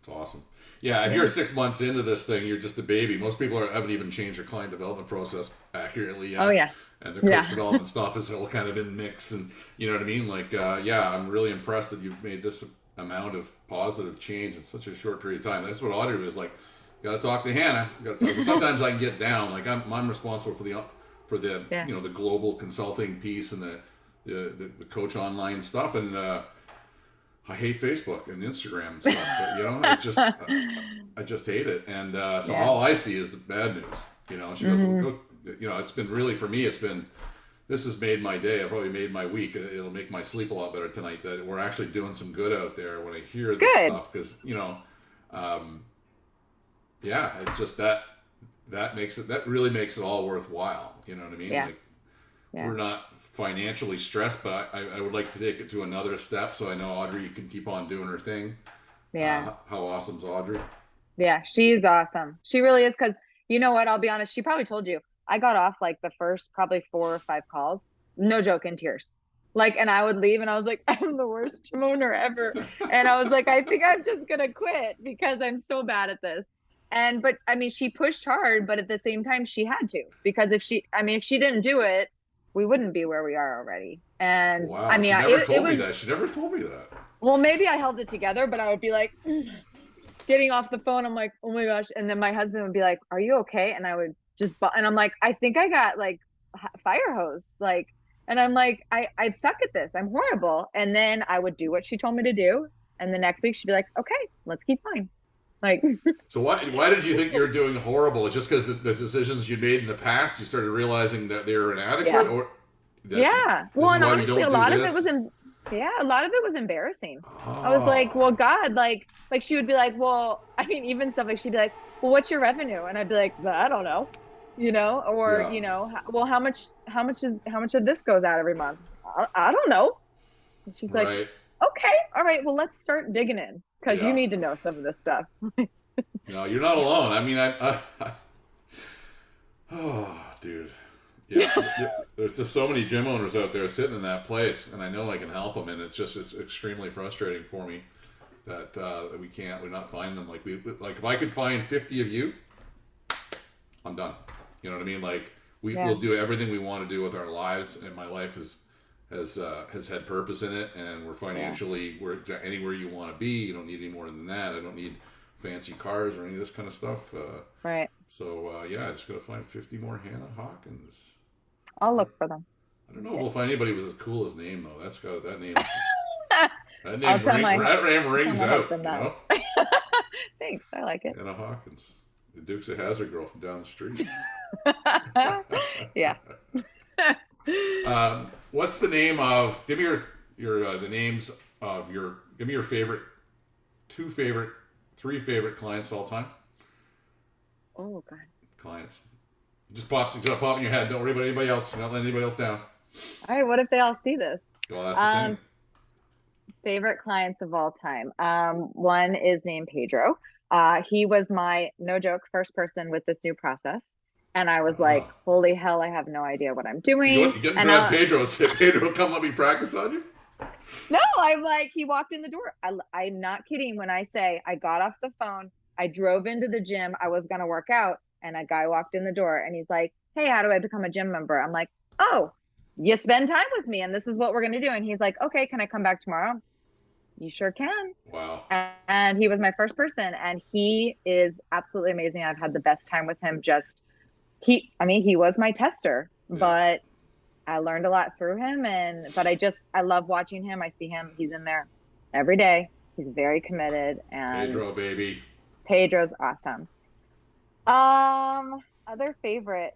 It's awesome. Yeah, if you're 6 months into this thing, you're just a baby. Most people haven't even changed their client development process accurately yet. Oh yeah. And their coach development stuff is all kind of in mix, and you know what I mean. Like, I'm really impressed that you've made this amount of positive change in such a short period of time. That's what Audrey was like. Got to talk to Hanna. Sometimes I can get down. Like I'm responsible for the the global consulting piece and the coach online stuff, and I hate Facebook and Instagram and stuff. But, I just hate it. And so all I see is the bad news. She goes, it's been really, for me, this has made my day. It probably made my week. It'll make my sleep a lot better tonight that we're actually doing some good out there when I hear this stuff. Because, it's just that really makes it all worthwhile. You know what I mean? Yeah. Like, we're not financially stressed, but I would like to take it to another step. So I know Audrey can keep on doing her thing. Yeah. How awesome's Audrey? Yeah, she's awesome. She really is. Because you know what? I'll be honest. She probably told you. I got off like the first probably 4 or 5 calls. No joke, in tears. Like, and I would leave and I was like, I'm the worst owner ever. And I was like, I think I'm just going to quit because I'm so bad at this. But I mean, she pushed hard, but at the same time she had to, because if she didn't do it, we wouldn't be where we are already. And wow, I mean, she never told me that. She never told me that. Well, maybe I held it together, but I would be like getting off the phone. I'm like, oh my gosh. And then my husband would be like, are you okay? And I would and I'm like, I think I got like fire hose. Like, and I'm like, I suck at this. I'm horrible. And then I would do what she told me to do. And the next week she'd be like, okay, let's keep going. Like, so why did you think you were doing horrible? It's just because the decisions you made in the past, you started realizing that they were inadequate, or well, and honestly, a lot of it was embarrassing. Oh. I was like, well, God, like she would be like, well, I mean, even stuff like she'd be like, well, what's your revenue? And I'd be like, well, I don't know, well, how much of this goes out every month? I don't know. And she's like, okay, all right, well, let's start digging in. Because you need to know some of this stuff. No, you're not alone. I mean, oh, dude. Yeah, there's just so many gym owners out there sitting in that place, and I know I can help them, and it's extremely frustrating for me that we're not finding them. Like if I could find 50 of you, I'm done. You know what I mean? Like we'll do everything we want to do with our lives, and my life has had purpose in it, and we're financially we're anywhere you want to be. You don't need any more than that. I don't need fancy cars or any of this kind of stuff. Right. So I just gotta find 50 more Hanna Hawkins. I'll look for them. I don't know if we'll find anybody with as cool as name though. That name. That name rings out. You know? Thanks, I like it. Hanna Hawkins, the Dukes of Hazzard girl from down the street. Yeah. What's the name of? Give me your the names of your. Give me your favorite, 3 favorite clients all time. Oh God. Clients. Just pops in your head. Don't worry about anybody else. You're not letting anybody else down. All right. What if they all see this? Well, that's the thing. Favorite clients of all time. One is named Pedro. He was my, no joke, first person with this new process. And I was like, holy hell, I have no idea what I'm doing. You get and grab Pedro and say, Pedro, come let me practice on you? No, I'm like, he walked in the door. I'm not kidding when I say I got off the phone. I drove into the gym. I was going to work out. And a guy walked in the door and he's like, hey, how do I become a gym member? I'm like, oh, you spend time with me and this is what we're going to do. And he's like, okay, can I come back tomorrow? You sure can. Wow. And he was my first person and he is absolutely amazing. I've had the best time with him. He was my tester, but I learned a lot through him. But I love watching him. I see him. He's in there every day. He's very committed. And Pedro, baby. Pedro's awesome. Other favorite.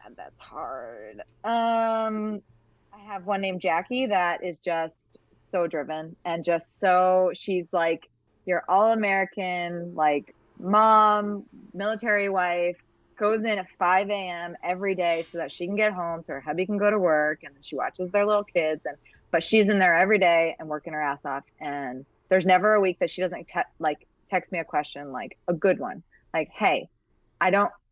God, that's hard. I have one named Jackie that is just so driven and she's like your all-American, like mom, military wife, goes in at 5 a.m. every day so that she can get home so her hubby can go to work and then she watches their little kids but she's in there every day and working her ass off and there's never a week that she doesn't text me a question, like a good one, like, hey,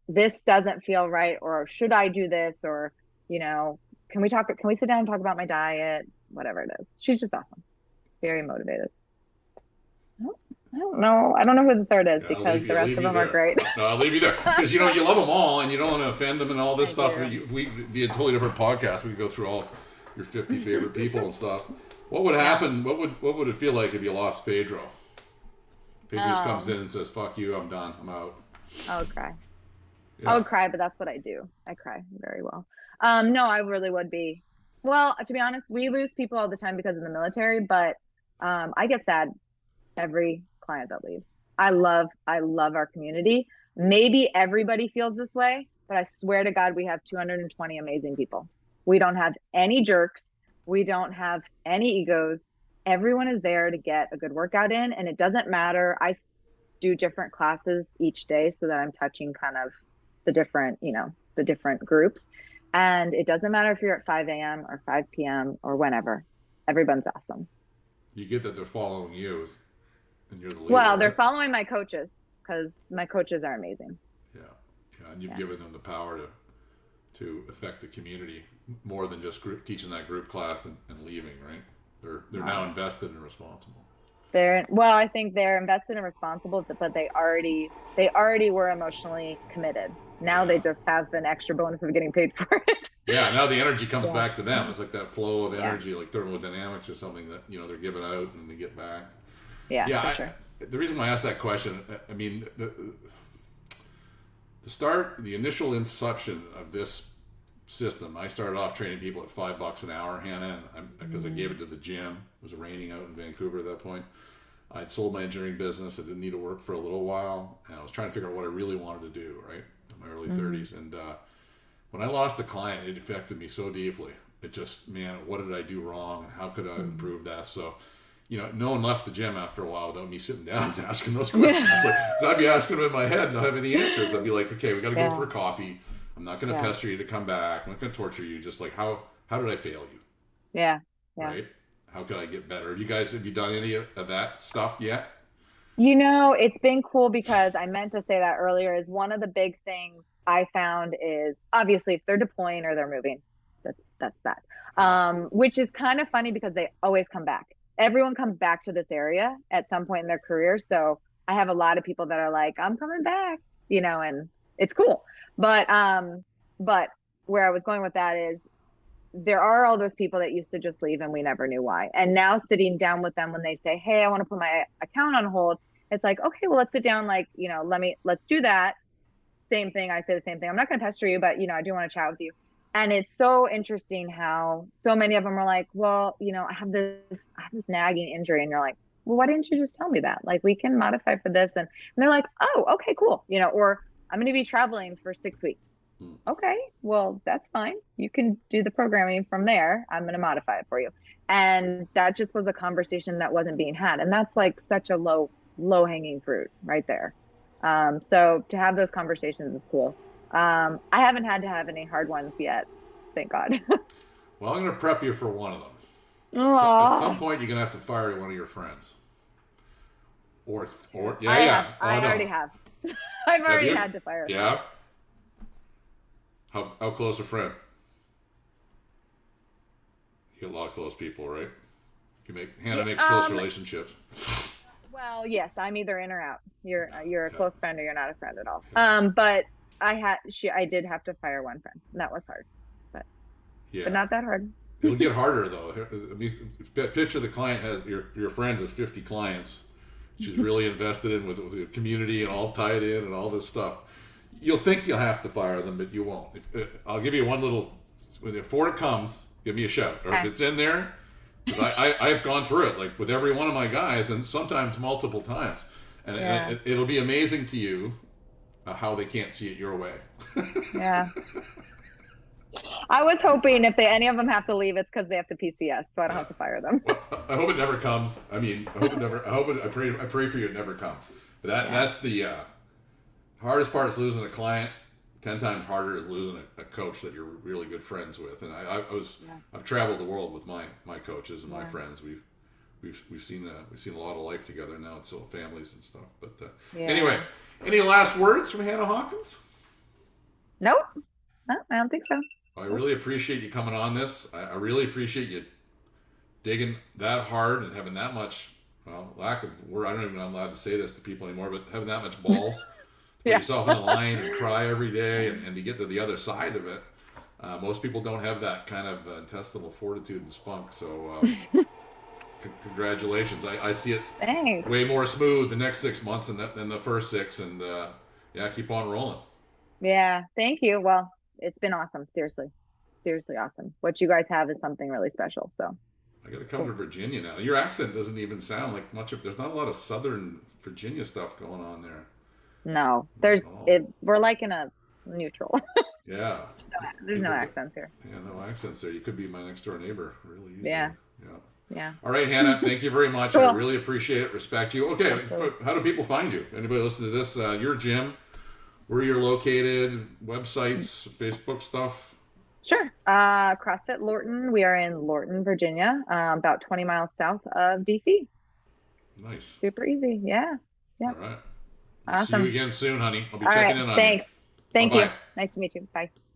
this doesn't feel right, or should I do this, or can we sit down and talk about my diet, whatever it is. She's just awesome, very motivated. I don't know who the third is because the rest of them are great. No, I'll leave you there because you love them all and you don't want to offend them and all this stuff. We'd be a totally different podcast. We could go through all your 50 favorite people and stuff. What would happen? What would it feel like if you lost Pedro? Pedro just comes in and says, "Fuck you, I'm done, I'm out." I would cry. Yeah. I would cry, but that's what I do. I cry very well. No, I really would be. Well, to be honest, we lose people all the time because of the military, but I get sad every client that leaves. I love our community. Maybe everybody feels this way, but I swear to God, we have 220 amazing people. We don't have any jerks. We don't have any egos. Everyone is there to get a good workout in, and it doesn't matter. I do different classes each day so that I'm touching kind of the different groups. And it doesn't matter if you're at 5 a.m. or 5 p.m. or whenever. Everyone's awesome. You get that they're following you, and you're the leader. Well, they're following my coaches because my coaches are amazing. Yeah, and you've given them the power to affect the community more than just teaching that group class and leaving, right? They're now invested and responsible. I think they're invested and responsible, but they already were emotionally committed. Now they just have an extra bonus of getting paid for it. Yeah, now the energy comes back to them. It's like that flow of energy, like thermodynamics or something that they're giving out and they get back. Yeah, sure. The reason why I asked that question, I mean, the initial inception of this system, I started off training people at $5 an hour, Hanna, because I gave it to the gym. It was raining out in Vancouver at that point. I'd sold my engineering business. I didn't need to work for a little while, and I was trying to figure out what I really wanted to do, right, in my early 30s. And when I lost a client, it affected me so deeply. It just, man, what did I do wrong? How could I improve that? So, no one left the gym after a while without me sitting down and asking those questions. So I'd be asking them in my head and not have any answers. I'd be like, okay, we got to go for a coffee. I'm not going to pester you to come back. I'm not going to torture you. Just like, how did I fail you? Yeah. Right? How can I get better? Have you done any of that stuff yet? It's been cool because I meant to say that earlier is one of the big things I found is obviously if they're deploying or they're moving, that's that. Yeah. Which is kind of funny because they always come back. Everyone comes back to this area at some point in their career. So I have a lot of people that are like, I'm coming back, and it's cool. But where I was going with that is there are all those people that used to just leave and we never knew why. And now sitting down with them when they say, hey, I want to put my account on hold, it's like, okay, well, let's sit down. Like, let's do that. Same thing. I say the same thing. I'm not going to pester you, but I do want to chat with you. And it's so interesting how so many of them are like, well, I have this nagging injury. And you're like, well, why didn't you just tell me that? Like, we can modify for this. And they're like, oh, okay, cool. Or I'm going to be traveling for 6 weeks. Okay, well, that's fine. You can do the programming from there. I'm going to modify it for you. And that just was a conversation that wasn't being had. And that's like such a low hanging fruit right there. So to have those conversations is cool. I haven't had to have any hard ones yet. Thank God. Well, I'm going to prep you for one of them. So at some point, you're going to have to fire one of your friends. Or yeah. I already have. I've already had to fire. Yeah. How close a friend? You get a lot of close people, right? Hanna makes close relationships. Well, yes, I'm either in or out. You're a close friend or you're not a friend at all. Yeah. But I did have to fire one friend. And that was hard, but not that hard. It'll get harder though. I mean, picture the client has your friend has 50 clients. She's really invested in with the community and all tied in and all this stuff. You'll think you'll have to fire them, but you won't. I'll give you one little. Before it comes, give me a shout. Or if it's in there, because I've gone through it like with every one of my guys, and sometimes multiple times, and it'll be amazing to you how they can't see it your way. Yeah. I was hoping if any of them have to leave, it's because they have to PCS, so I don't have to fire them. Well, I hope it never comes. I mean, I hope it never. I pray for you it never comes. But that's the hardest part is losing a client. 10 times harder is losing a coach that you're really good friends with. And I've traveled the world with my coaches and my friends. We've seen a lot of life together now. It's still families and stuff. But anyway, any last words from Hanna Hawkins? Nope. No, I don't think so. I really appreciate you coming on this. I really appreciate you digging that hard and having that much lack of word. I don't even know if I'm allowed to say this to people anymore, but having that much balls. Put yourself in the line and cry every day and to get to the other side of it. Most people don't have that kind of intestinal fortitude and spunk. So congratulations. I see it way more smooth the next 6 months than the first 6. And keep on rolling. Yeah, thank you. Well, it's been awesome. Seriously awesome. What you guys have is something really special. So I got to come to Virginia now. Your accent doesn't even sound like much of. There's not a lot of Southern Virginia stuff going on there. No, we're like in a neutral. Yeah. There's no accents here. Yeah, no accents there. You could be my next door neighbor really easily. Yeah. All right, Hanna, thank you very much. Cool. I really appreciate it. Respect you. Okay, how do people find you? Anybody listen to this? Your gym, where you're located, websites, Facebook stuff? Sure. CrossFit Lorton. We are in Lorton, Virginia, about 20 miles south of DC. Nice. Super easy. Yeah. All right. Awesome. See you again soon, honey. I'll be checking in on you. Thanks. Thank you. Nice to meet you. Bye.